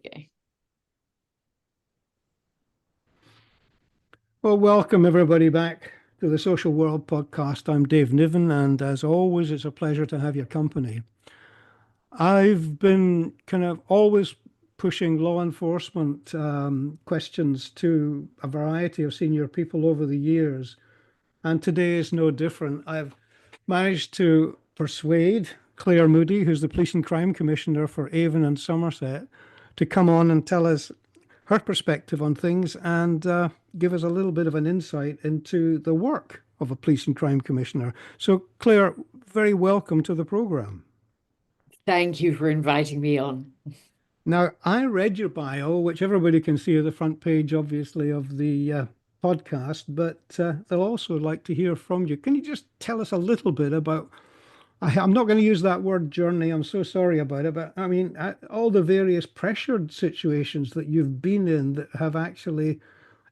we go. Well, welcome everybody back to the Social World podcast. I'm Dave Niven, and as always, it's a pleasure to have your company. I've been kind of always pushing law enforcement questions to a variety of senior people over the years, and today is no different. I've managed to persuade Clare Moody, who's the Police and Crime Commissioner for Avon and Somerset, to come on and tell us her perspective on things and give us a little bit of an insight into the work of a police and crime commissioner. So, Claire, very welcome to the program. Thank you for inviting me on. Now, I read your bio, which everybody can see at the front page, obviously, of the podcast, but they'll also like to hear from you. Can you just tell us a little bit about I'm not going to use that word journey. I'm so sorry about it. But I mean, all the various pressured situations that you've been in that have actually,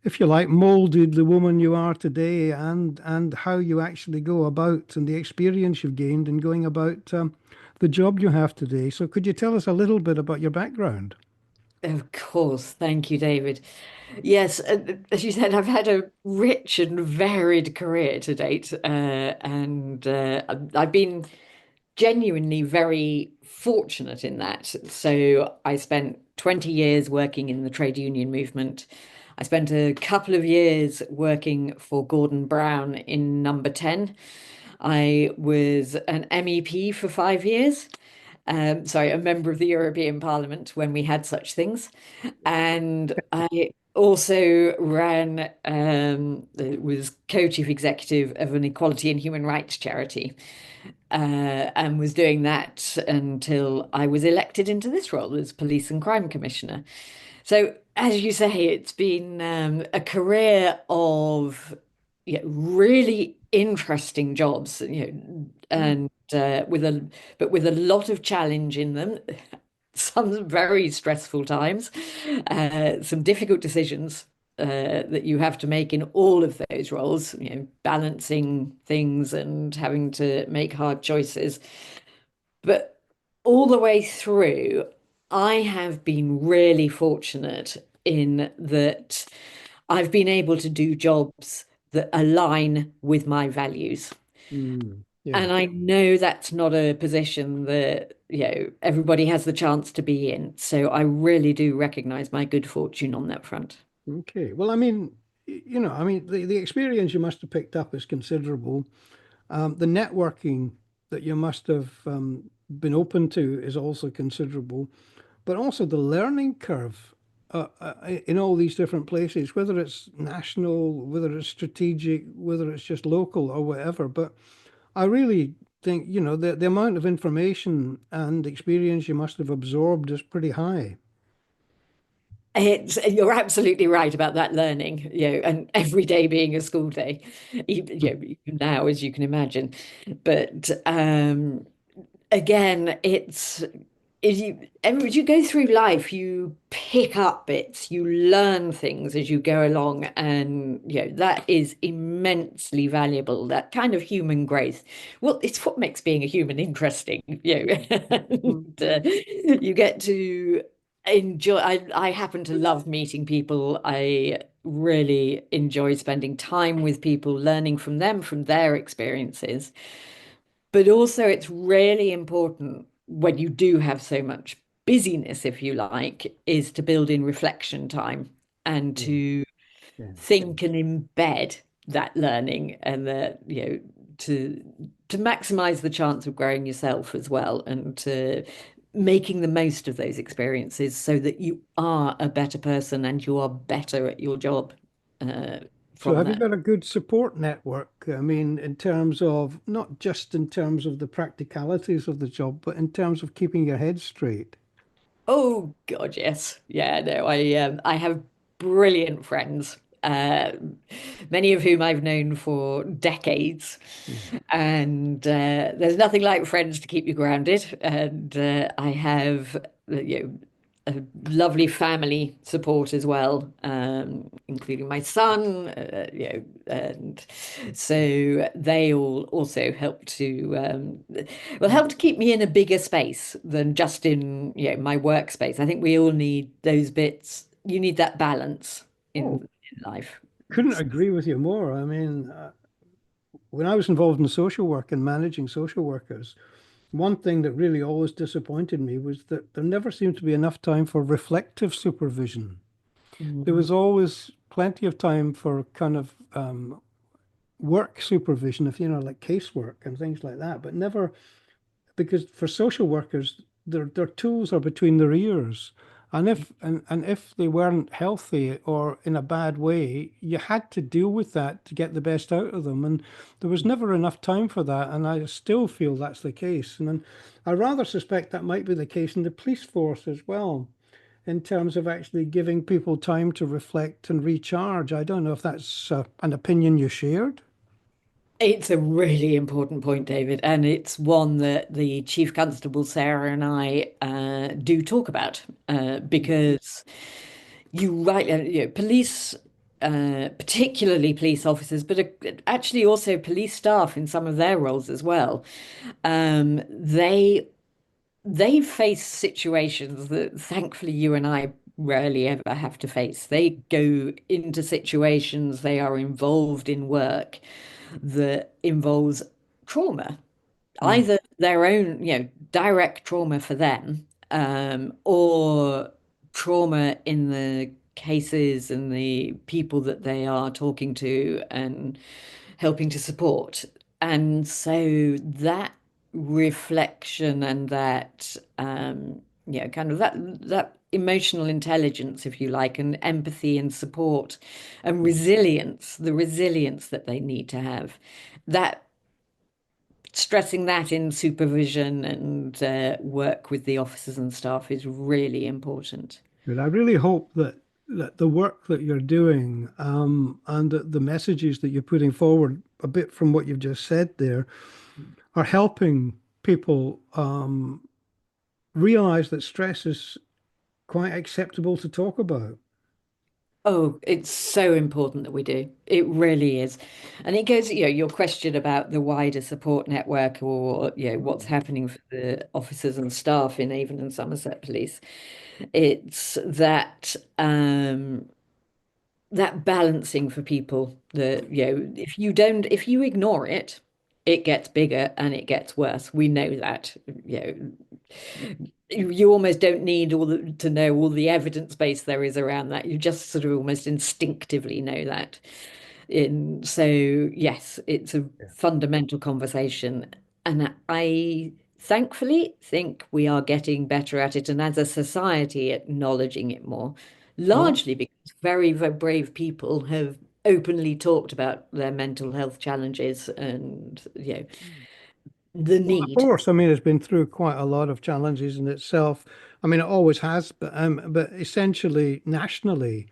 if you like, molded the woman you are today and how you actually go about and the experience you've gained in going about the job you have today. So could you tell us a little bit about your background? Of course. Thank you, David. Yes, as you said, I've had a rich and varied career to date, and I've been genuinely very fortunate in that. So I spent 20 years working in the trade union movement. I spent a couple of years working for Gordon Brown in No.10. I was an MEP for 5 years. Sorry, a member of the European Parliament when we had such things. And I also was co-chief executive of an equality and human rights charity, and was doing that until I was elected into this role as police and crime commissioner. So, as you say, it's been a career of really interesting jobs, and with a lot of challenge in them, some very stressful times, some difficult decisions that you have to make in all of those roles, balancing things and having to make hard choices. But all the way through, I have been really fortunate in that I've been able to do jobs that align with my values. Yeah. And I know that's not a position that, everybody has the chance to be in. So I really do recognize my good fortune on that front. Okay. Well, I mean, the experience you must have picked up is considerable. The networking that you must have been open to is also considerable, but also the learning curve in all these different places, whether it's national, whether it's strategic, whether it's just local or whatever. But I really think, the amount of information and experience you must have absorbed is pretty high. You're absolutely right about that learning, and every day being a school day, even now, as you can imagine. But again, as you go through life, you pick up bits, you learn things as you go along, and that is immensely valuable. That kind of human growth. Well, it's what makes being a human interesting, and, you get to enjoy. I happen to love meeting people. I really enjoy spending time with people, learning from them, from their experiences. But also, it's really important when you do have so much busyness, if you like, is to build in reflection time and Yeah, to yeah. think and embed that learning and to maximize the chance of growing yourself as well and to making the most of those experiences so that you are a better person and you are better at your job uh, So from have you that. got a good support network? I mean, in terms of not just in terms of the practicalities of the job, but in terms of keeping your head straight. Oh God, yes. Yeah, no, I have brilliant friends, many of whom I've known for decades. Yeah. And there's nothing like friends to keep you grounded. And I have, a lovely family support as well, including my son, and so they all also help to help to keep me in a bigger space than just in, my workspace. I think we all need those bits. You need that balance Oh, in life. couldn't agree with you more. I mean, when I was involved in social work and managing social workers, one thing that really always disappointed me was that there never seemed to be enough time for reflective supervision. There Mm. was always plenty of time for kind of work supervision, if you know, like casework and things like that, but never because for social workers, their tools are between their ears. And if they weren't healthy or in a bad way, you had to deal with that to get the best out of them. And there was never enough time for that. And I still feel that's the case. And then I rather suspect that might be the case in the police force as well, in terms of actually giving people time to reflect and recharge. I don't know if that's an opinion you shared. It's a really important point, David, and it's one that the Chief Constable Sarah and I do talk about because police, particularly police officers, but actually also police staff in some of their roles as well. They face situations that thankfully you and I rarely ever have to face. They go into situations, they are involved in work that involves trauma, Mm. either their own, direct trauma for them, or trauma in the cases and the people that they are talking to and helping to support. And so that reflection and that, kind of that emotional intelligence, if you like, and empathy and support and resilience, the resilience that they need to have, that stressing that in supervision and work with the officers and staff is really important. Good. I really hope that the work that you're doing and the messages that you're putting forward, a bit from what you've just said there, are helping people realize that stress is quite acceptable to talk about. Oh, it's so important that we do. It really is. And it goes, your question about the wider support network or, what's happening for the officers and staff in Avon and Somerset Police. It's that balancing for people that, if you ignore it, it gets bigger and it gets worse. We know that, you almost don't need to know all the evidence base there is around that. You just sort of almost instinctively know that. So yes, it's a Yeah. fundamental conversation, and I thankfully think we are getting better at it, and as a society, acknowledging it more, Well, largely because very, very brave people have openly talked about their mental health challenges and the well, of need. course. I mean, it's been through quite a lot of challenges in itself. I mean, it always has, but essentially nationally,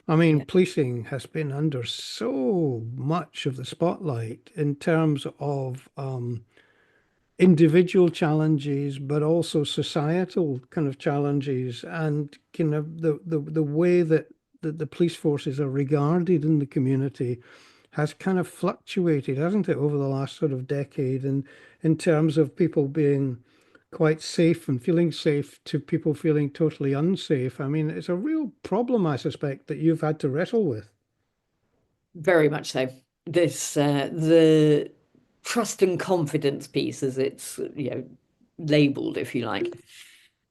I mean, Yeah. policing has been under so much of the spotlight in terms of individual challenges, but also societal kind of challenges, and kind of the way that the police forces are regarded in the community has kind of fluctuated, hasn't it, over the last sort of decade, and in terms of people being quite safe and feeling safe to people feeling totally unsafe. I mean, it's a real problem, I suspect, that you've had to wrestle with. Very much so. This the trust and confidence piece, as it's labeled, if you like.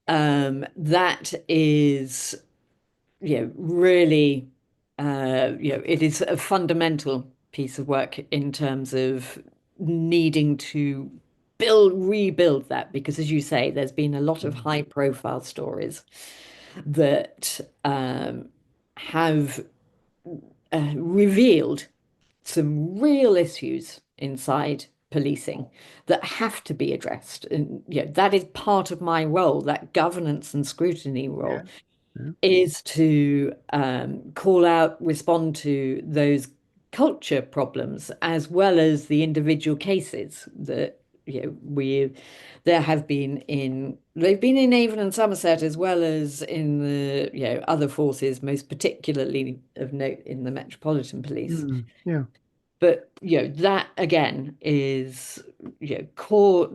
That is really it is a fundamental piece of work in terms of needing to rebuild that, because as you say, there's been a lot of high profile stories that have revealed some real issues inside policing that have to be addressed. And that is part of my role, that governance and scrutiny Yeah. role, Yeah. is to call out, respond to those culture problems as well as the individual cases that they've been in Avon and Somerset as well as in the other forces, most particularly of note in the Metropolitan Police. Mm, yeah. But that again is core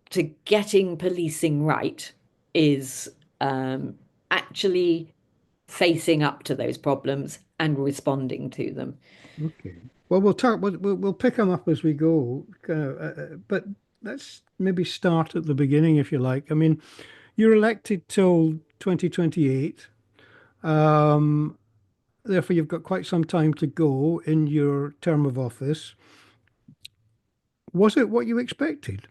to getting policing right is actually facing up to those problems and responding to them. Okay. Well, we'll talk. We'll pick them up as we go. But let's maybe start at the beginning, if you like. I mean, you're elected till 2028. Um, Therefore, you've got quite some time to go in your term of office. Was it what you expected?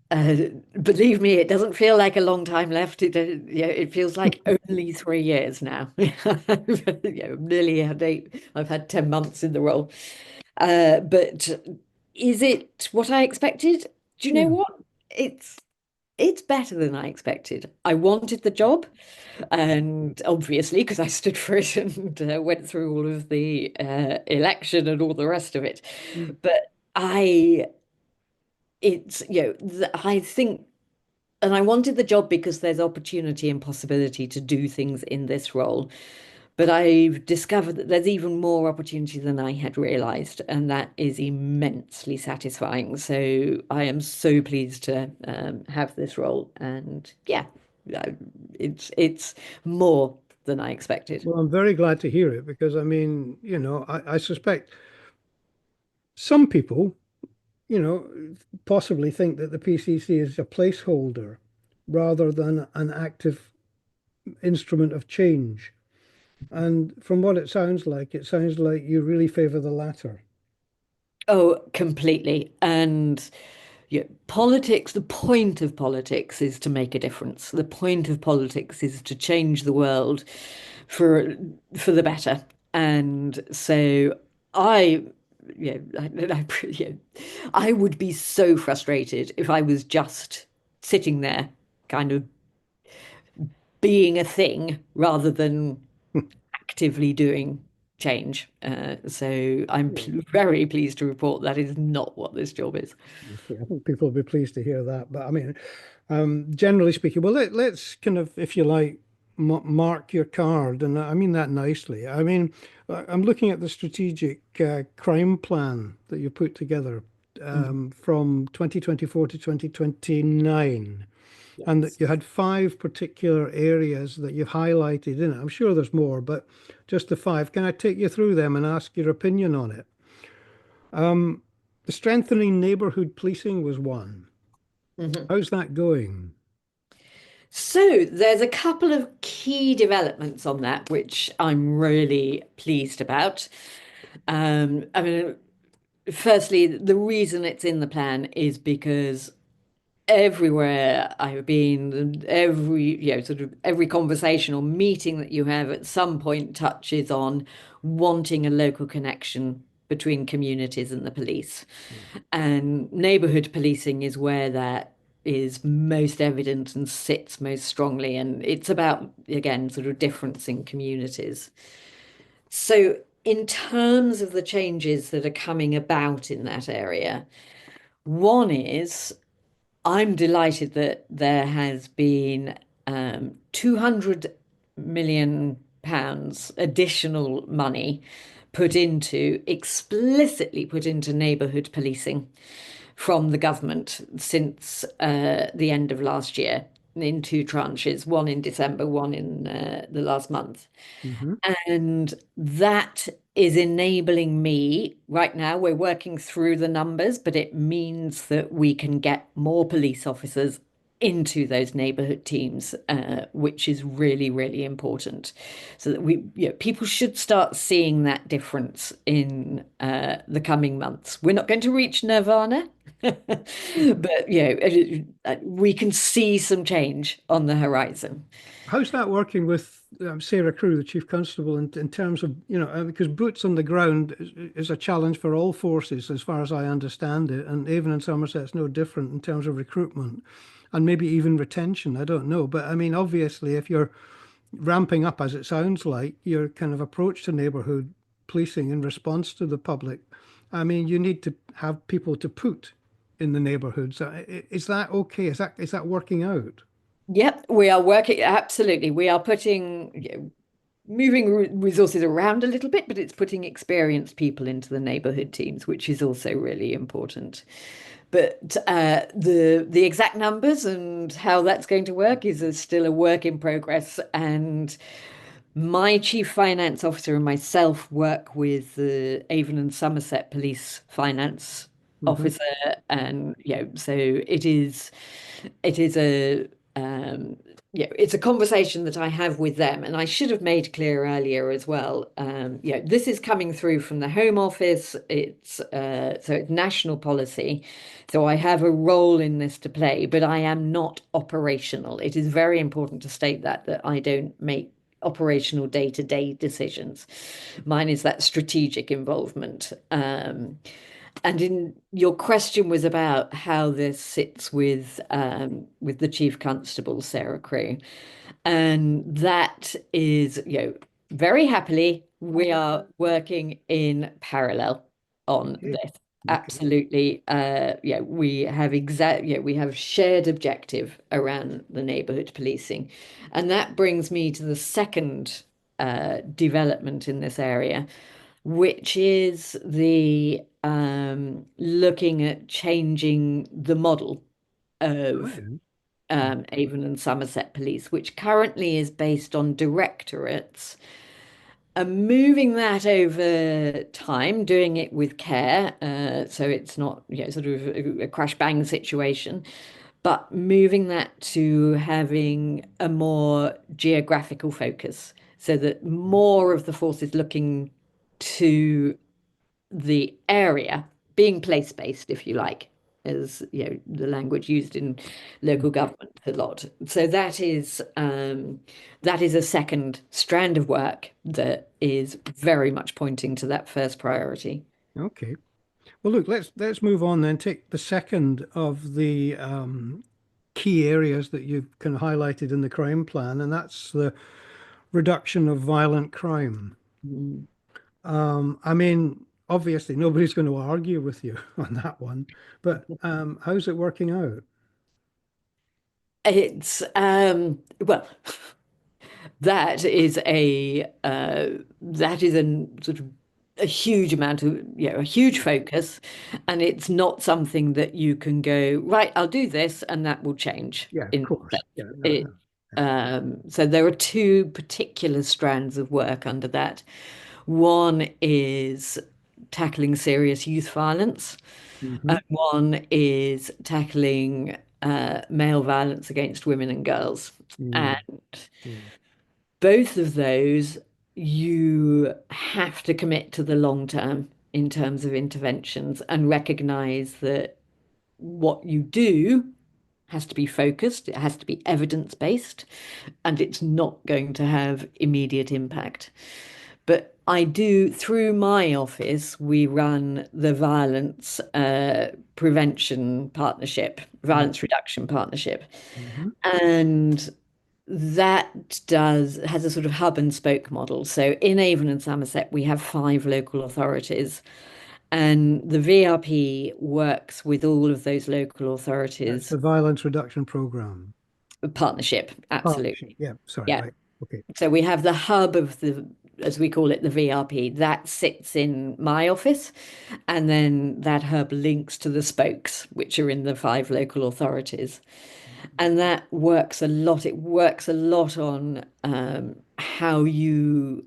Uh, Believe me, it doesn't feel like a long time left. It feels like only 3 years now. Nearly had 8. I've had 10 months in the role. But is it what I expected? Do you know Yeah. what? It's it's better than I expected. I wanted the job, and obviously, because I stood for it and went through all of the election and all the rest of it. Mm. But it's, I think, and I wanted the job because there's opportunity and possibility to do things in this role. But I've discovered that there's even more opportunity than I had realized, and that is immensely satisfying. So I am so pleased to have this role, and yeah, it's more than I expected. Well, I'm very glad to hear it because I mean, I suspect some people, possibly think that the PCC is a placeholder rather than an active instrument of change. And from what it sounds like you really favor the latter. Oh, completely. And politics, the point of politics is to make a difference. The point of politics is to change the world for for the better. And so I, I would be so frustrated if I was just sitting there, kind of being a thing rather than actively doing change. So I'm Yeah. very pleased to report that is not what this job is. Okay, I think people will be pleased to hear that. But I mean, generally speaking, well, let's kind of, if you like, mark your card. And I mean that nicely. I mean, I'm looking at the strategic crime plan that you put together Mhm. from 2024 to 2029. And that Yes. you had 5 particular areas that you've highlighted in it. I'm sure there's more, but just the 5. Can I take you through them and ask your opinion on it? The strengthening neighborhood policing was one. Mhm. How's that going? So there's a couple of key developments on that, which I'm really pleased about. I mean, firstly, the reason it's in the plan is because everywhere I've been, sort of every conversation or meeting that you have at some point touches on wanting a local connection between communities and the police. And neighborhood policing is where that is most evident and sits most strongly. And it's about, again, sort of difference in communities. So, in terms of the changes that are coming about in that area, one is I'm delighted that there has been 200 million pounds additional money explicitly put into neighbourhood policing from the government since the end of last year in 2 tranches, one in December, one in the last month. Hmm. And that is enabling me right now. We're working through the numbers, but it means that we can get more police officers into those neighborhood teams, which is really, really important. So that people should start seeing that difference in the coming months. We're not going to reach nirvana, but we can see some change on the horizon. How's that working with Sarah Crew, the Chief Constable, in terms of, because boots on the ground is a challenge for all forces, as far as I understand it. And Avon and Somerset's no different in terms of recruitment and maybe even retention. I don't know. But I mean, obviously, if you're ramping up, as it sounds like, your kind of approach to neighborhood policing in response to the public, I mean, you need to have people to put in the neighborhoods. Is that okay? Is that working out? Yep, we are working, absolutely. We are putting, moving resources around a little bit, but it's putting experienced people into the neighborhood teams, which is also really important. But the exact numbers and how that's going to work is still a work in progress. And my chief finance officer and myself work with the Avon and Somerset police finance Hmm. officer, and so it is a it's a conversation that I have with them, and I should have made clear earlier as well. This is coming through from the Home Office. It's national policy, so I have a role in this to play, but I am not operational. It is very important to state that I don't make operational day-to-day decisions. Mine is that strategic involvement. And in your question was about how this sits with the Chief Constable, Sarah Crewe. And that is, very happily, we are working in parallel on Okay. this. Okay. Absolutely. We have shared objective around the neighborhood policing. And that brings me to the second development in this area, which is the looking at changing the model of Right. Mhm. Avon and Somerset Police, which currently is based on directorates, and moving that over time, doing it with care, so it's not, sort of a crash bang situation, but moving that to having a more geographical focus, so that more of the force is looking to the area, being place-based, if you like, as the language used in local government a lot. So that is a second strand of work that is very much pointing to that first priority. Okay. Well, look, let's move on then. Take the second of the key areas that you've kind of highlighted in the crime plan, and that's the reduction of violent crime. Mm. I mean, obviously, nobody's going to argue with you on that one, but how's it working out? It's well, that is a sort of a huge amount of, a huge focus, and it's not something that you can go, right, I'll do this and that will change Yeah, of in course. that. Yeah, no, It no. so there are two particular strands of work under that. One is tackling serious youth violence, Hmm. and one is tackling male violence against women and girls. And Mm, mm, both of those, you have to commit to the long term in terms of interventions and recognize that what you do has to be focused, it has to be evidence-based, and it's not going to have immediate impact. But I do, through my office, we run the prevention partnership, mm, violence reduction partnership. mhm. And that has a sort of hub and spoke model. So in Avon and Somerset, we have 5 local authorities, and the VRP works with all of those local That's authorities. the violence reduction program. Partnership, Partnership. absolutely. Yeah, sorry, Yeah. right. Okay. So we have the hub of as we call it, the VRP, that sits in my office. And then that hub links to the spokes, which are in the 5 local authorities. And that works a lot. It works a lot on how you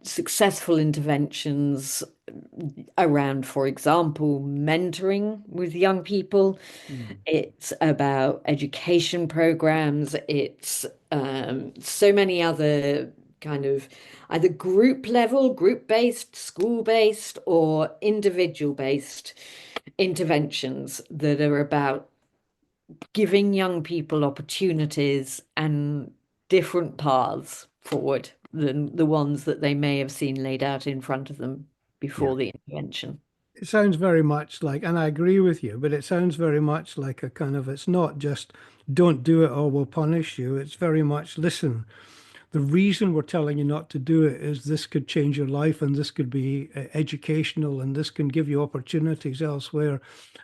successful interventions around, for example, mentoring with young people. Mm, It's about education programs. It's so many other kind of either group level, group based, school based, or individual based interventions that are about giving young people opportunities and different paths forward than the ones that they may have seen laid out in front of them yeah. before the intervention. It sounds very much like, and I agree with you, but it sounds very much like it's not just don't do it or we'll punish you. It's very much listen. the reason we're telling you not to do it is this could change your life and this could be educational and this can give you opportunities elsewhere.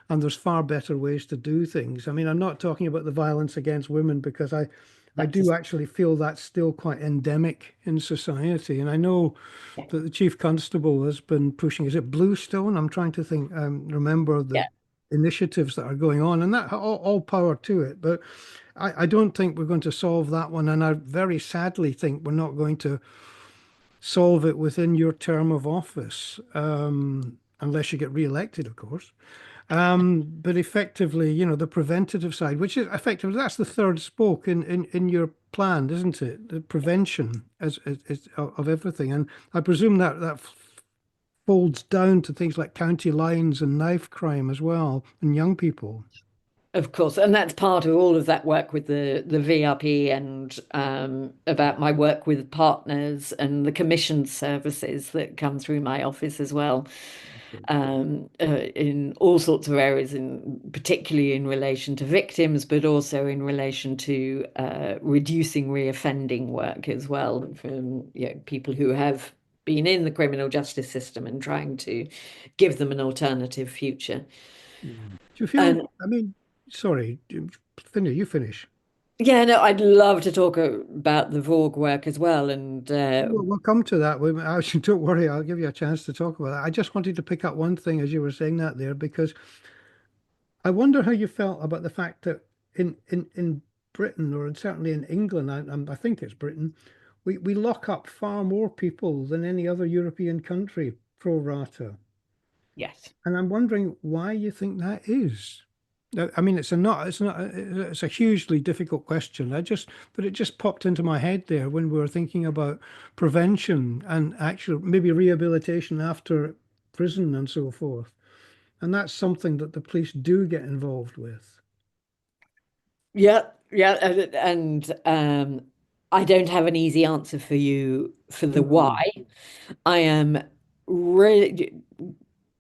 And there's far better ways to do things. I mean, I'm not talking about the violence against women because I That's do just, actually feel that's still quite endemic in society. And I know yeah. that the chief constable has been pushing, is it Bluestone? I'm trying to think, remember the Yeah. initiatives that are going on, and that all power to it. But I don't think we're going to solve that one. And I very sadly think we're not going to solve it within your term of office, unless you get re-elected, of course. But effectively, the preventative side, which is effectively that's the third spoke in your plan, isn't it? The prevention as of everything, and I presume that folds down to things like county lines and knife crime as well, and young people. Of course, and that's part of all of that work with the VRP and about my work with partners and the commission services that come through my office as well, in all sorts of areas, in particularly in relation to victims, but also in relation to reducing reoffending work as well from people who have been in the criminal justice system and trying to give them an alternative future. Yeah. Do you feel? And I mean, sorry, finish. You finish. yeah, no, I'd love to talk about the Vogue work as well. And We'll come to that. Actually, don't worry. I'll give you a chance to talk about that. I just wanted to pick up one thing as you were saying that there, because I wonder how you felt about the fact that in Britain, or certainly in England, I think it's Britain, we lock up far more people than any other European country pro rata. yes. And I'm wondering why you think that is. I mean, it's a hugely difficult question. But it just popped into my head there when we were thinking about prevention and actual maybe rehabilitation after prison and so forth. And that's something that the police do get involved with. Yeah, yeah, and I don't have an easy answer for you for the why. Mm. I am really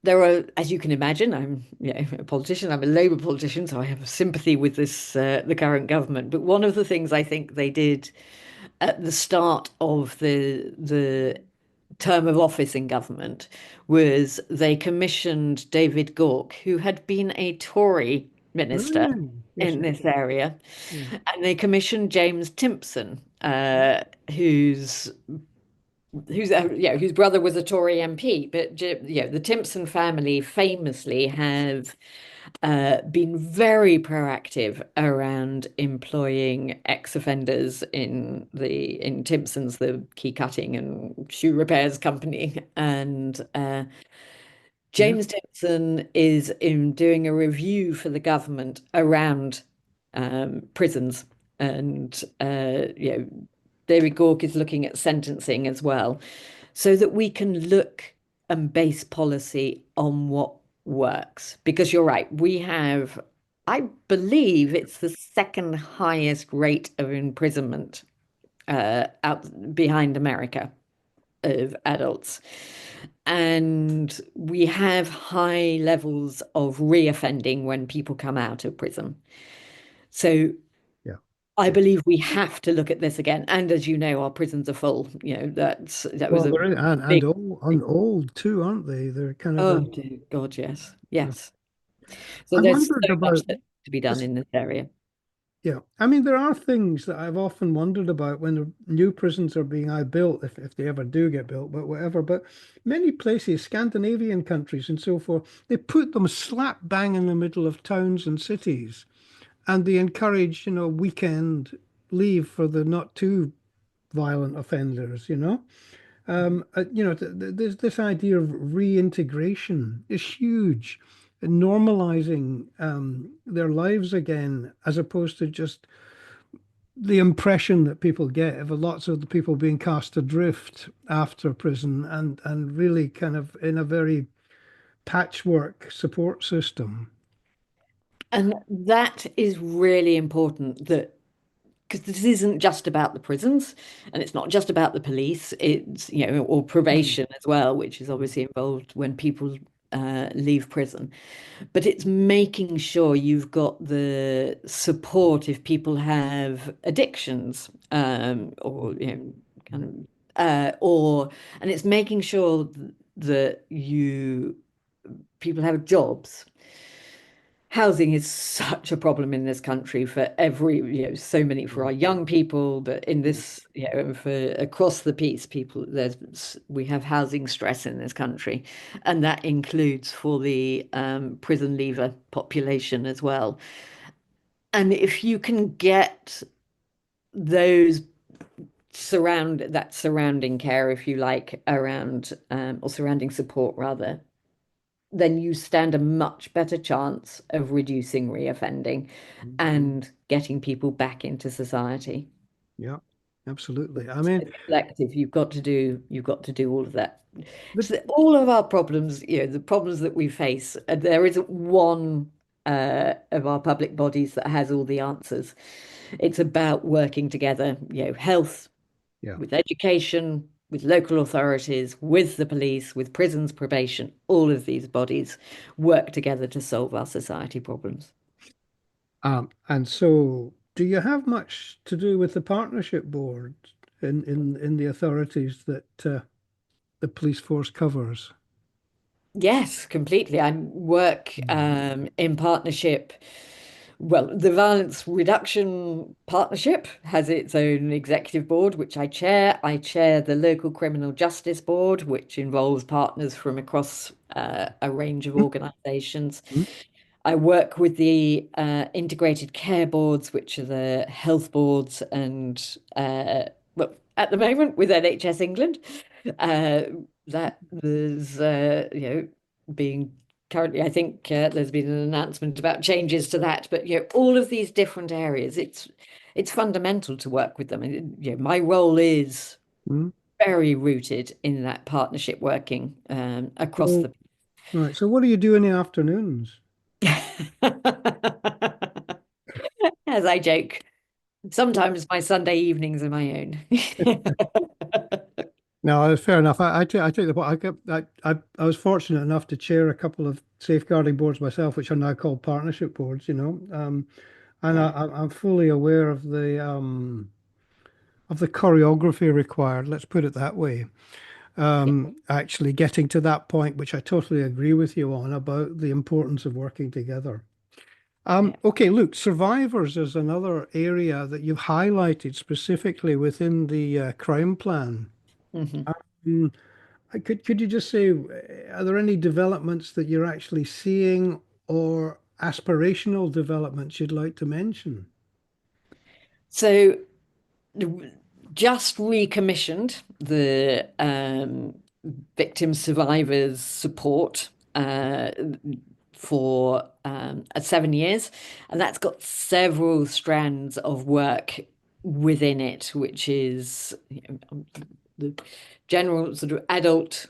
there are, as you can imagine, I'm a politician. I'm a Labour politician, so I have sympathy with this the current government. But one of the things I think they did at the start of the term of office in government was they commissioned David Gauke, who had been a Tory minister Mm. Yes, in yes. this area, Yeah. and they commissioned James Timpson, whose brother was a Tory MP. But the Timpson family famously have been very proactive around employing ex-offenders in Timpson's, the key cutting and shoe repairs company, and Yeah. James Dixon is in doing a review for the government around prisons, and David Gauke is looking at sentencing as well, so that we can look and base policy on what works. Because you're right, we have, I believe it's the second highest rate of imprisonment out behind America of adults. And we have high levels of reoffending when people come out of prison. So Yeah. I Yeah. believe we have to look at this again. And as you know, our prisons are full. That was Well, a they're big. and old too, aren't they? They're kind of Oh dear God, yes, yeah. yes. So I there's wondered so much about that to be done this. in this area. Yeah, I mean, there are things that I've often wondered about when the new prisons are being built, if they ever do get built, but whatever. But many places, Scandinavian countries and so forth, they put them slap bang in the middle of towns and cities, and they encourage, weekend leave for the not too violent offenders. There's this idea of reintegration is huge, and normalizing their lives again, as opposed to just the impression that people get of lots of the people being cast adrift after prison and really kind of in a very patchwork support system. And that is really important, that because this isn't just about the prisons and it's not just about the police, it's, or Mm. probation as well, which is obviously involved when people leave prison. But it's making sure you've got the support if people have addictions, or kind of, or and it's making sure that you people have jobs. Housing is such a problem in this country for every, so many for our young people, but in this, for across the piece, we have housing stress in this country, and that includes for the prison leaver population as well. And if you can get those surrounding care, if you like, around or surrounding support rather, then you stand a much better chance of reducing reoffending and getting people back into society. Yeah, absolutely. I So mean, it's collective. You've got to do all of that. the, So all of our problems, the problems that we face, there isn't one of our public bodies that has all the answers. It's about working together, health, yeah. with education, with local authorities, with the police, with prisons, probation, all of these bodies work together to solve our society problems. And so, do you have much to do with the partnership board in the authorities that the police force covers? Yes, completely. I work Mm. in partnership. Well, the Violence Reduction Partnership has its own executive board, which I chair. I chair the Local Criminal Justice Board, which involves partners from across a range of organisations. Mm. I work with the integrated care boards, which are the health boards, and well, at the moment with NHS England, uh, that there's being currently, I think there's been an announcement about changes to that. But all of these different areas, it's fundamental to work with them. And my role is Mm. very rooted in that partnership working across So, the. right. So, what do you do in the afternoons? As I joke, sometimes my Sunday evenings are my own. No, fair enough. I take the point. I was fortunate enough to chair a couple of safeguarding boards myself, which are now called partnership boards, and Yeah, I'm fully aware of the choreography required. Let's put it that way. yeah, Actually getting to that point, which I totally agree with you on about the importance of working together. yeah. Okay, look, survivors is another area that you've highlighted specifically within the crime plan. Mhm. Um, could you just say, are there any developments that you're actually seeing or aspirational developments you'd like to mention? So just recommissioned the victim survivors support for 7 years, and that's got several strands of work within it, which is the general sort of adult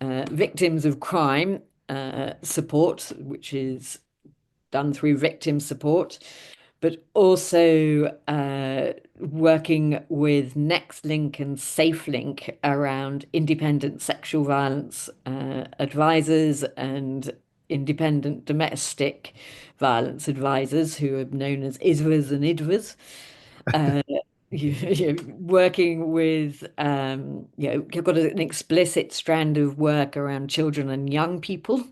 victims of crime support, which is done through victim support, but also working with NextLink and SafeLink around independent sexual violence advisors and independent domestic violence advisors, who are known as ISVAs and IDVAs. Uh, Working with, you've got an explicit strand of work around children and young people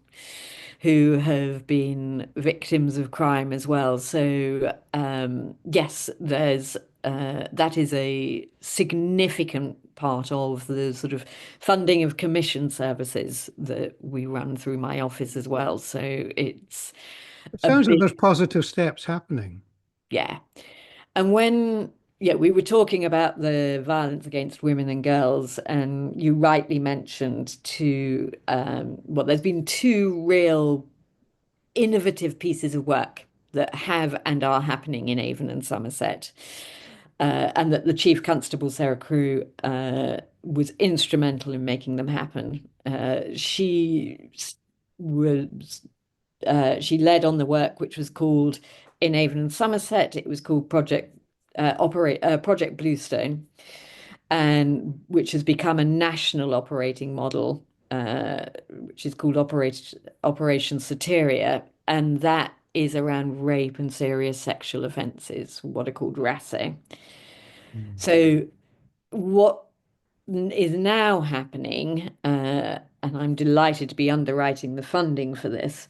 who have been victims of crime as well. So, yes, there's that is a significant part of the sort of funding of commission services that we run through my office as well. So it's It a sounds like big, there's positive steps happening. yeah. And we were talking about the violence against women and girls, and you rightly mentioned well, there's been two real innovative pieces of work that have and are happening in Avon and Somerset, and that the Chief Constable Sarah Crewe was instrumental in making them happen. Was she led on the work which was called in Avon and Somerset. It was called Project Bluestone, and which has become a national operating model which is called Operation Soteria, and that is around rape and serious sexual offences, what are called RASO. Mm. So what is now happening, and I'm delighted to be underwriting the funding for this,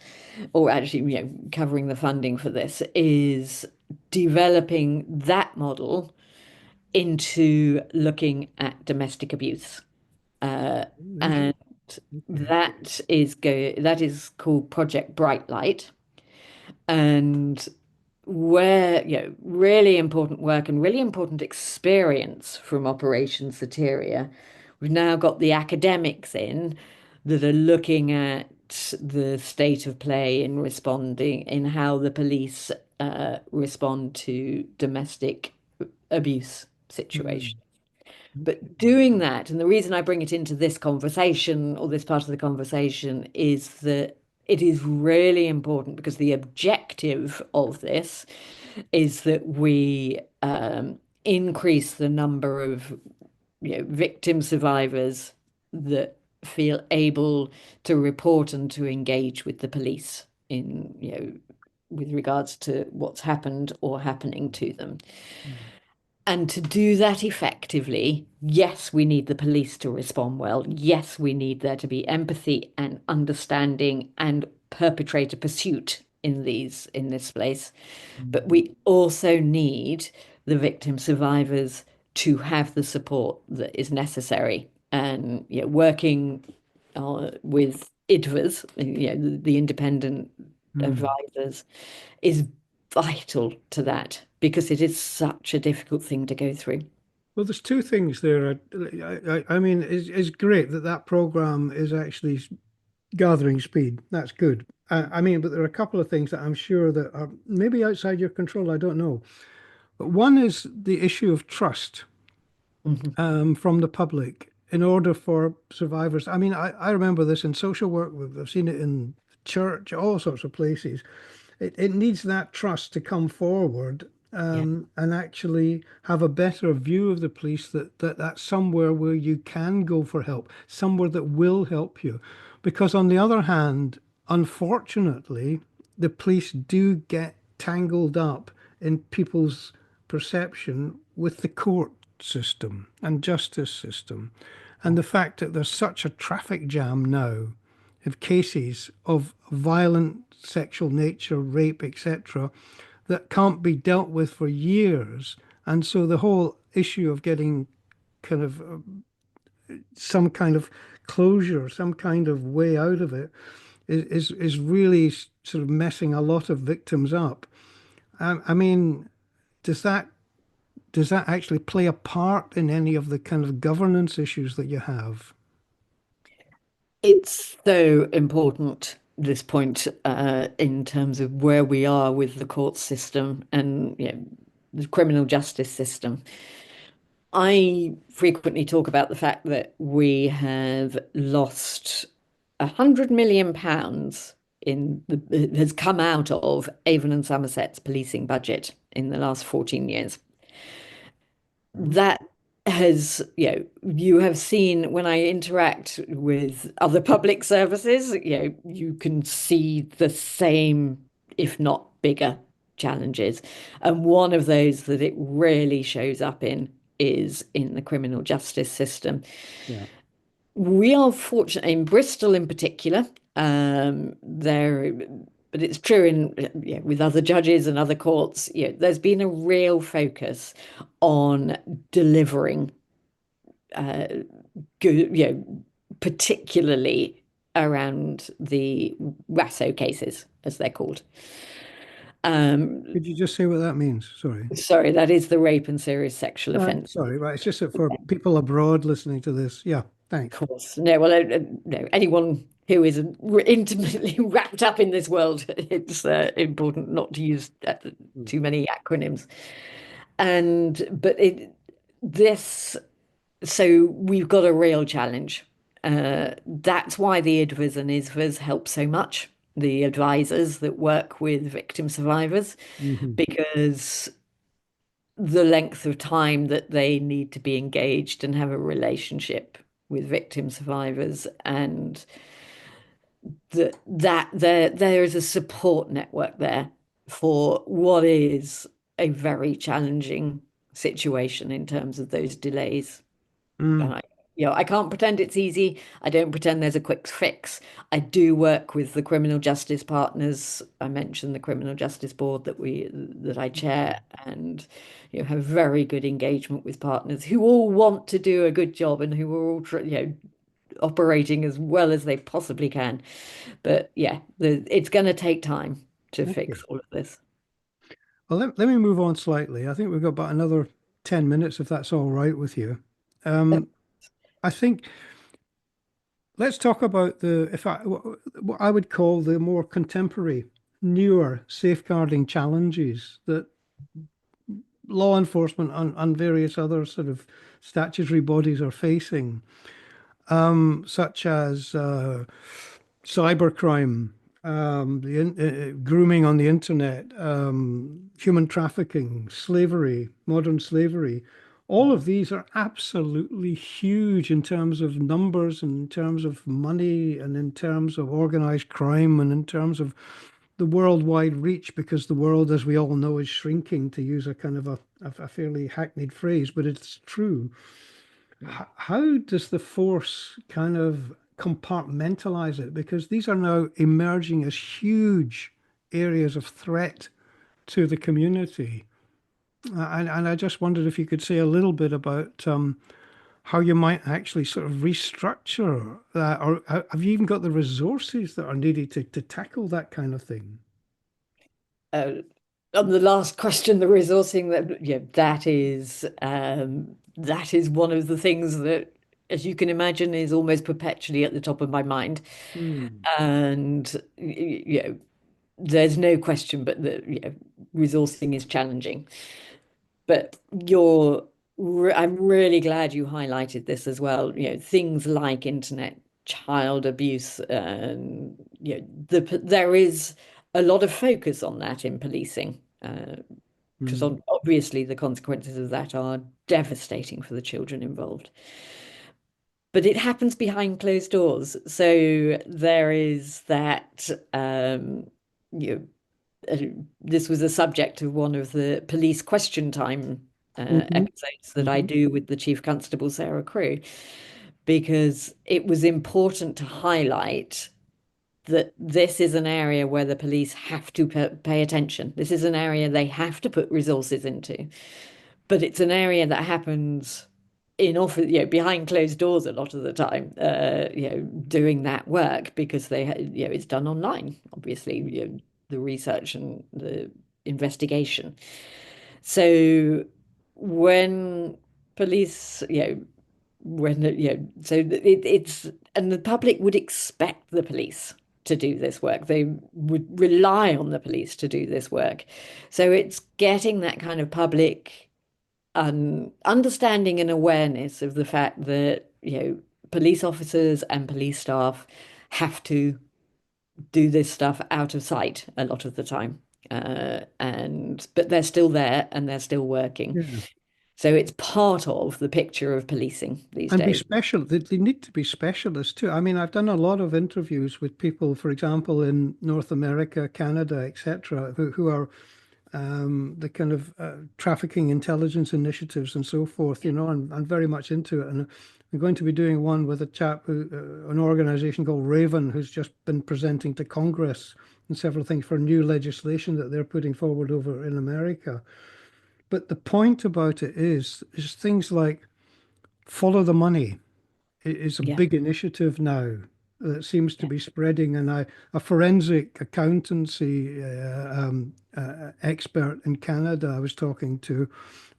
or actually, covering the funding for this, is developing that model into looking at domestic abuse. And Okay. that is called Project Brightlight. And where, really important work and really important experience from Operation Soteria. We've now got the academics in that are looking at the state of play in responding, in how the police respond to domestic abuse Mm. situations. But doing that, and the reason I bring it into this conversation or this part of the conversation is that it is really important because the objective of this is that we increase the number of victim survivors that feel able to report and to engage with the police in with regards to what's happened or happening to them. Mm. And to do that effectively, yes, we need the police to respond well. Yes, we need there to be empathy and understanding and perpetrator pursuit in this place. But we also need the victim survivors to have the support that is necessary. And working with IDVAs, the independent Mm. advisors, is vital to that because it is such a difficult thing to go through. Well, there's two things there. I mean, it's great that that program is actually gathering speed. That's good. I mean, but there are a couple of things that I'm sure that are maybe outside your control. I don't know. But one is the issue of trust Mhm. from the public in order for survivors. I mean, I remember this in social work. I've seen it in church, all sorts of places. It needs that trust to come forward Yeah. and actually have a better view of the police that that's somewhere where you can go for help, somewhere that will help you. Because on the other hand, unfortunately, the police do get tangled up in people's perception with the court system and justice system. And the fact that there's such a traffic jam now of cases of violent sexual nature, rape, etc., that can't be dealt with for years. And so the whole issue of getting kind of some kind of closure, some kind of way out of it is really sort of messing a lot of victims up. I mean, does that does that actually play a part in any of the kind of governance issues that you have? It's so important, this point, in terms of where we are with the court system and the criminal justice system. I frequently talk about the fact that we have lost £100 million has come out of Avon and Somerset's policing budget in the last 14 years. That has, you have seen when I interact with other public services, you can see the same, if not bigger, challenges. And one of those that it really shows up in is in the criminal justice system. Yeah. We are fortunate in Bristol in particular, there, but it's true in with other judges and other courts. There's been a real focus on delivering good, particularly around the RASO cases, as they're called. Um, Could you just say what that means? Sorry. sorry, that is the rape and serious sexual offence. Sorry, right. It's just that for people abroad listening to this. Yeah, thanks. Of course. No, well, no, anyone who is intimately wrapped up in this world, it's important not to use Mm. too many acronyms. But this, so we've got a real challenge. That's why the IDVAs and ISVAs help so much, the advisors that work with victim survivors, Mhm. because the length of time that they need to be engaged and have a relationship with victim survivors, and that there is a support network there for what is a very challenging situation in terms of those delays. And Mm. I can't pretend it's easy. I don't pretend there's a quick fix. I do work with the criminal justice partners. I mentioned the criminal justice board that I chair, and have very good engagement with partners who all want to do a good job and who are all operating as well as they possibly can. But yeah, it's going to take time to fix Okay. all of this. Well, let me move on slightly. I think we've got about another 10 minutes, if that's all right with you. Um, I think let's talk about what I would call the more contemporary, newer safeguarding challenges that law enforcement and various other sort of statutory bodies are facing, such as cybercrime, grooming on the internet, human trafficking, slavery, modern slavery. All of these are absolutely huge in terms of numbers, and in terms of money, and in terms of organized crime, and in terms of the worldwide reach, because the world, as we all know, is shrinking, to use a kind of a fairly hackneyed phrase, but it's true. How does the force kind of compartmentalize it? Because these are now emerging as huge areas of threat to the community. And I just wondered if you could say a little bit about how you might actually sort of restructure that, or have you even got the resources that are needed to tackle that kind of thing? Uh, on the last question, the resourcing, that is one of the things that, as you can imagine, is almost perpetually at the top of my mind. Hmm. And there's no question but that resourcing is challenging. But I'm really glad you highlighted this as well. Things like internet child abuse, and there is a lot of focus on that in policing, because Hmm. obviously the consequences of that are devastating for the children involved. But it happens behind closed doors. So there is that, you uh, this was a subject of one of the police question time Hmm. episodes that I Hmm. do with the Chief Constable Sarah Crew, because it was important to highlight that this is an area where the police have to pay attention. This is an area they have to put resources into, but it's an area that happens in office, behind closed doors a lot of the time, doing that work, because it's done online, obviously, the research and the investigation. So when police, so it's, and the public would expect the police to do this work. They would rely on the police to do this work. So it's getting that kind of public understanding and awareness of the fact that, police officers and police staff have to do this stuff out of sight a lot of the time. But they're still there and they're still working. Yeah. So it's part of the picture of policing these And be days. special. They need to be specialists too. I mean, I've done a lot of interviews with people, for example, in North America, Canada, etc., who are the kind of trafficking intelligence initiatives and so forth, and very much into it. And I'm going to be doing one with a chap an organization called Raven, who's just been presenting to Congress and several things for new legislation that they're putting forward over in America. But the point about it is things like follow the money. It is a Yeah. big initiative now that seems to Yeah. be spreading. And a forensic accountancy expert in Canada I was talking to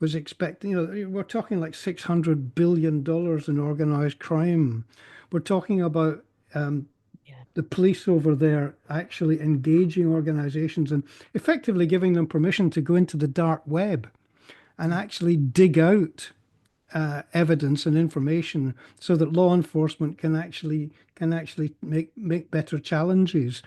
was expecting, we're talking like $600 billion in organized crime. We're talking about Yeah. the police over there actually engaging organizations and effectively giving them permission to go into the dark web and actually dig out evidence and information so that law enforcement can actually make better challenges.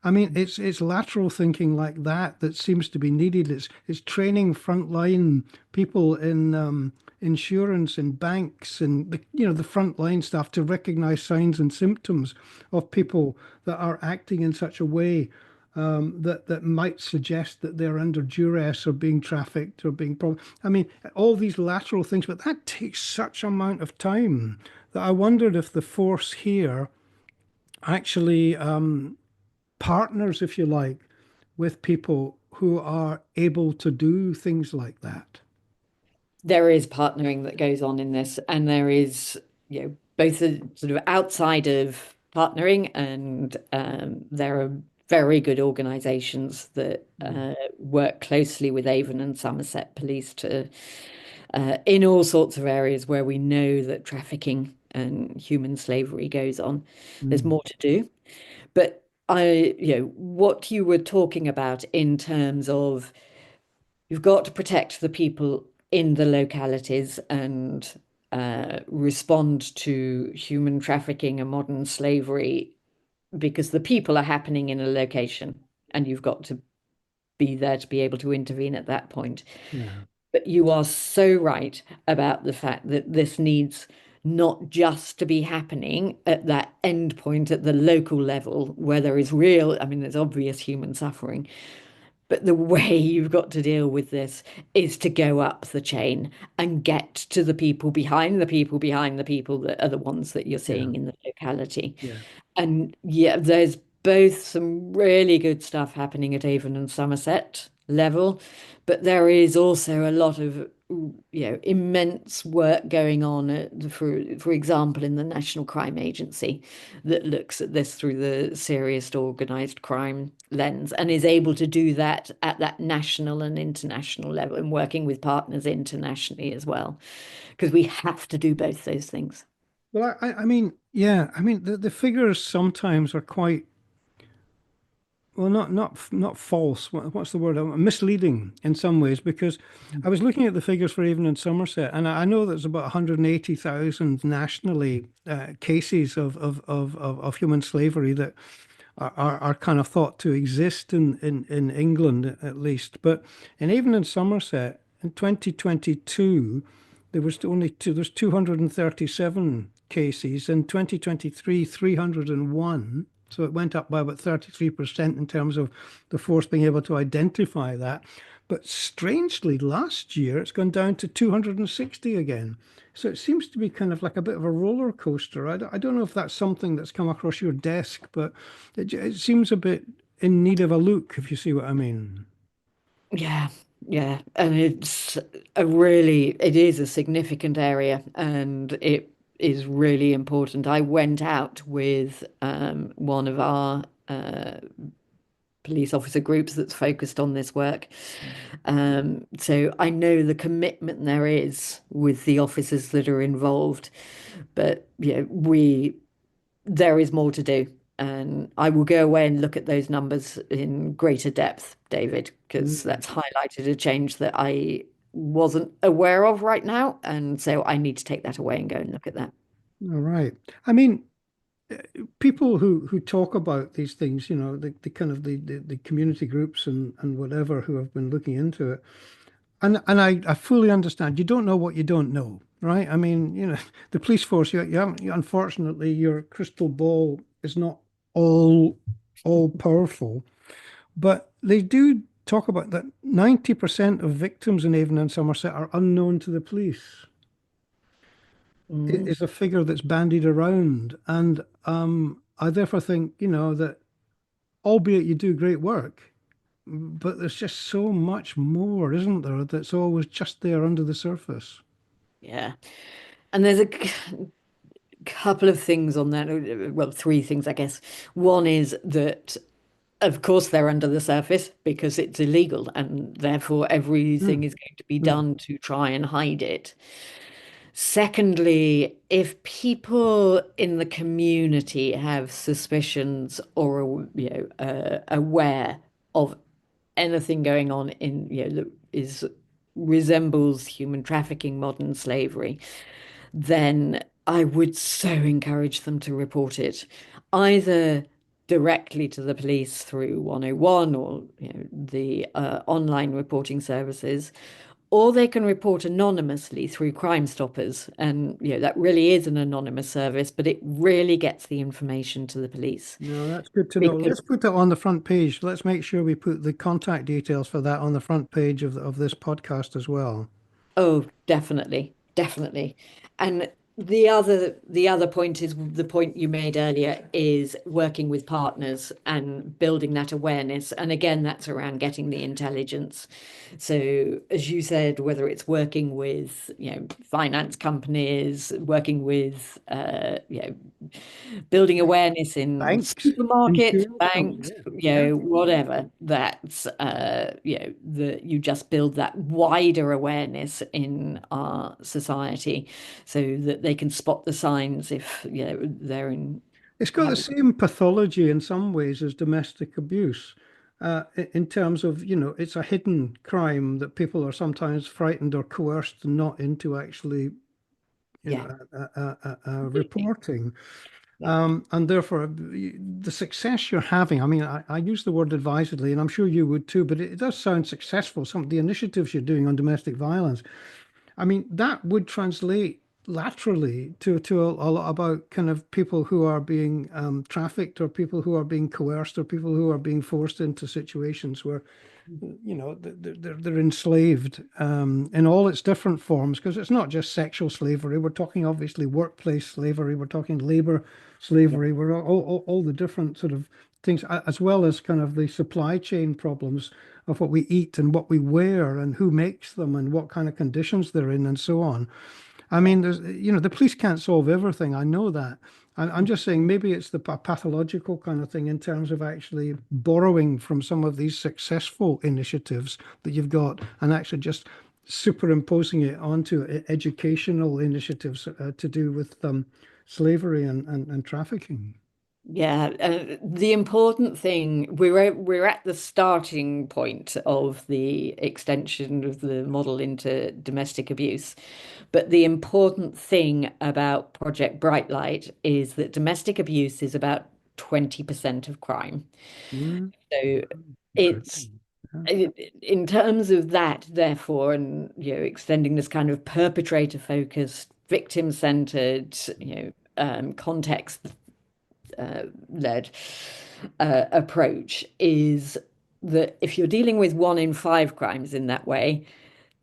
I mean, it's lateral thinking like that that seems to be needed. It's training frontline people in insurance and banks and the frontline staff to recognize signs and symptoms of people that are acting in such a way that might suggest that they're under duress or being trafficked or being I mean, all these lateral things, but that takes such amount of time that I wondered if the force here actually partners, if you like, with people who are able to do things like that. There is partnering that goes on in this, and there is, both the sort of outside of partnering, and there are very good organisations that work closely with Avon and Somerset Police to in all sorts of areas where we know that trafficking and human slavery goes on. There's Mm. more to do, but what you were talking about in terms of you've got to protect the people in the localities and respond to human trafficking and modern slavery because the people are happening in a location and you've got to be there to be able to intervene at that point. Yeah, But you are so right about the fact that this needs not just to be happening at that end point at the local level where there is real, I mean, there's obvious human suffering, but the way you've got to deal with this is to go up the chain and get to the people behind the people behind the people that are the ones that you're yeah, seeing in the locality. yeah, And yeah, there's both some really good stuff happening at Avon and Somerset level, but there is also a lot of immense work going on for example in the National Crime Agency that looks at this through the serious organized crime lens and is able to do that at that national and international level and working with partners internationally as well because we have to do both those things. well, I mean, yeah, I mean, the figures sometimes are quite, well, not false. What's the word? Misleading in some ways, because I was looking at the figures for Avon and Somerset, and I know there's about 180,000 nationally cases of human slavery that are kind of thought to exist in England at least. But in Avon and Somerset in 2022, there's 237 cases. In 2023, 301. So it went up by about 33% in terms of the force being able to identify that. But strangely, last year it's gone down to 260 again. So it seems to be kind of like a bit of a roller coaster. I don't know if that's something that's come across your desk, but it seems a bit in need of a look, if you see what I mean. Yeah, yeah. And it is a significant area and it is really important. I went out with one of our police officer groups that's focused on this work. So I know the commitment there is with the officers that are involved, but there is more to do. And I will go away and look at those numbers in greater depth, David, because Mm. that's highlighted a change that I wasn't aware of right now. And so I need to take that away and go and look at that. All right. I mean, people who talk about these things, the kind of the community groups and whatever who have been looking into it, and I fully understand. You don't know what you don't know, right? I mean, the police force. You haven't. Unfortunately, your crystal ball is not all all powerful, but they do talk about that 90% of victims in Avon and Somerset are unknown to the police. It Mm. is a figure that's bandied around, and I therefore think that albeit you do great work, but there's just so much more, isn't there, that's always just there under the surface. Yeah. And there's a couple of things on that. Well, three things, I guess. One is that, of course, they're under the surface because it's illegal, and therefore everything Mm, is going to be mm, done to try and hide it. Secondly, if people in the community have suspicions or aware of anything going on in that is resembles human trafficking, modern slavery, then I would so encourage them to report it, either directly to the police through 101 or the online reporting services, or they can report anonymously through Crime Stoppers. And, that really is an anonymous service, but it really gets the information to the police. No, that's good to know. Because Let's put it on the front page. Let's make sure we put the contact details for that on the front page of this podcast as well. Oh, definitely, definitely. And the other point is the point you made earlier is working with partners and building that awareness. And again, that's around getting the intelligence. So as you said, whether it's working with, finance companies, working with, building awareness in Thanks. supermarkets, Insurance company. banks, Yeah. whatever. That's that you just build that wider awareness in our society, so that they can spot the signs if they're in It's got the having. same pathology in some ways as domestic abuse, in terms of, it's a hidden crime that people are sometimes frightened or coerced not into actually, Yeah, completely. reporting. Yeah, And therefore, the success you're having, I mean, I use the word advisedly, and I'm sure you would too, but it does sound successful. Some of the initiatives you're doing on domestic violence, I mean, that would translate laterally to a lot about kind of people who are being trafficked, or people who are being coerced, or people who are being forced into situations where they're enslaved, in all its different forms, because it's not just sexual slavery. We're talking obviously workplace slavery. We're talking labor yeah, slavery. We're all the different sort of things, as well as kind of the supply chain problems of what we eat and what we wear and who makes them and what kind of conditions they're in and so on. I yeah. mean, the police can't solve everything. I know that. I'm just saying maybe it's the pathological kind of thing in terms of actually borrowing from some of these successful initiatives that you've got and actually just superimposing it onto educational initiatives to do with slavery and trafficking. Yeah, the important thing, we're at the starting point of the extension of the model into domestic abuse. But the important thing about Project Brightlight is that domestic abuse is about 20% of crime. Mm, So it's interesting. Yeah. in terms of that, therefore, and extending this kind of perpetrator focused, victim centered, context led approach, is that if you're dealing with 1 in 5 crimes in that way,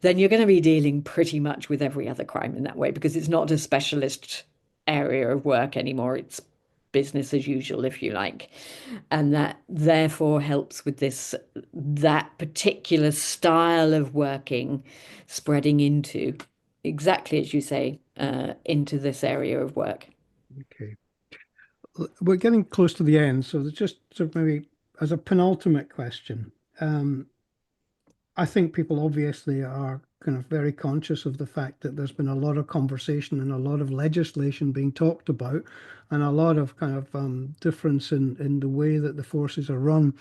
then you're going to be dealing pretty much with every other crime in that way, because it's not a specialist area of work anymore. It's business as usual, if you like. And that therefore helps with that particular style of working spreading into, exactly as you say, into this area of work. Okay. We're getting close to the end, so there's just sort of maybe as a penultimate question. Um, I think people obviously are kind of very conscious of the fact that there's been a lot of conversation and a lot of legislation being talked about, and a lot of kind of difference in the way that the forces are run.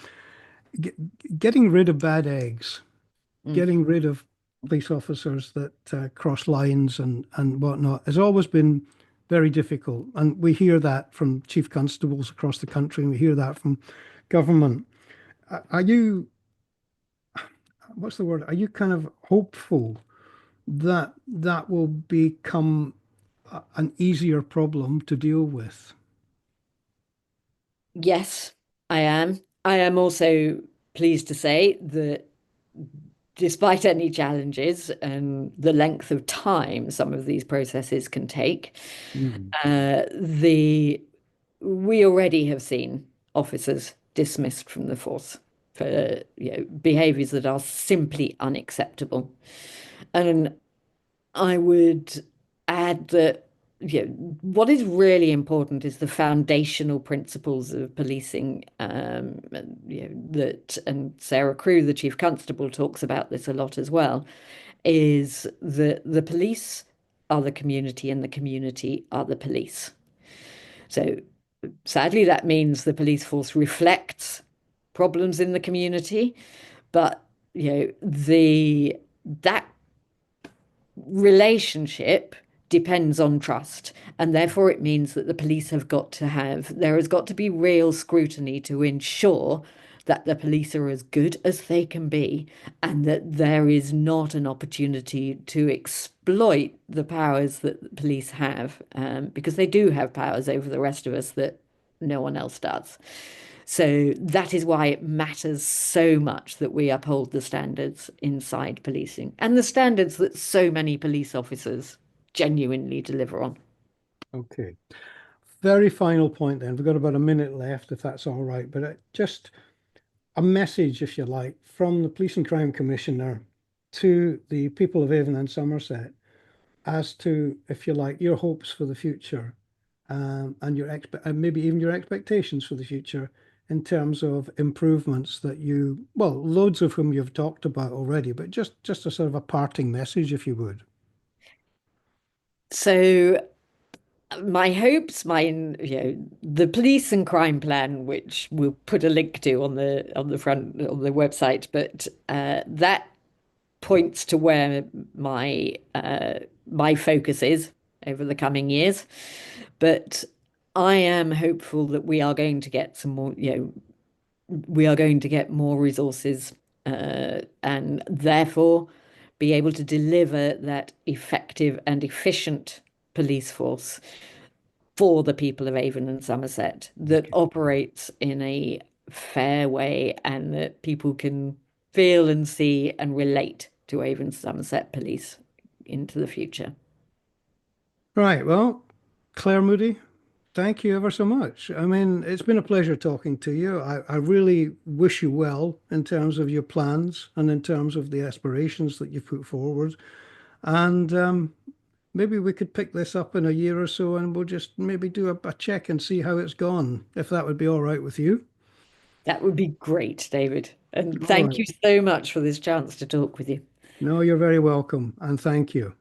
Get, Getting rid of bad eggs, Mm. getting rid of police officers that cross lines and whatnot has always been very difficult, and we hear that from chief constables across the country, and we hear that from government. Are you, what's the word? Are you kind of hopeful that that will become an easier problem to deal with? Yes, I am. I am also pleased to say that despite any challenges and the length of time some of these processes can take, Mm. the we already have seen officers dismissed from the force for behaviours that are simply unacceptable. And I would add that what is really important is the foundational principles of policing. And Sarah Crewe, the chief constable, talks about this a lot as well. Is that the police are the community and the community are the police. So sadly, that means the police force reflects problems in the community, but the that relationship depends on trust. And therefore, it means that the police have got to have, there has got to be real scrutiny to ensure that the police are as good as they can be, and that there is not an opportunity to exploit the powers that the police have, because they do have powers over the rest of us that no one else does. So that is why it matters so much that we uphold the standards inside policing and the standards that so many police officers genuinely deliver on. Okay. Very final point then. We've got about a minute left, if that's all right. But just a message, if you like, from the Police and Crime Commissioner to the people of Avon and Somerset as to, if you like, your hopes for the future, and and maybe even your expectations for the future in terms of improvements that you, well, loads of whom you've talked about already, but just a sort of a parting message, if you would. So my hopes, the police and crime plan, which we'll put a link to on the front on the website, but that points to where my focus is over the coming years. But I am hopeful that we are going to get some more, we are going to get more resources, and therefore be able to deliver that effective and efficient police force for the people of Avon and Somerset that Okay. operates in a fair way and that people can feel and see and relate to Avon and Somerset police into the future. Right. Well, Clare Moody, thank you ever so much. I mean, it's been a pleasure talking to you. I really wish you well in terms of your plans and in terms of the aspirations that you've put forward. And maybe we could pick this up in a year or so and we'll just maybe do a check and see how it's gone, if that would be all right with you. That would be great, David. And All thank right. you so much for this chance to talk with you. No, you're very welcome. And thank you.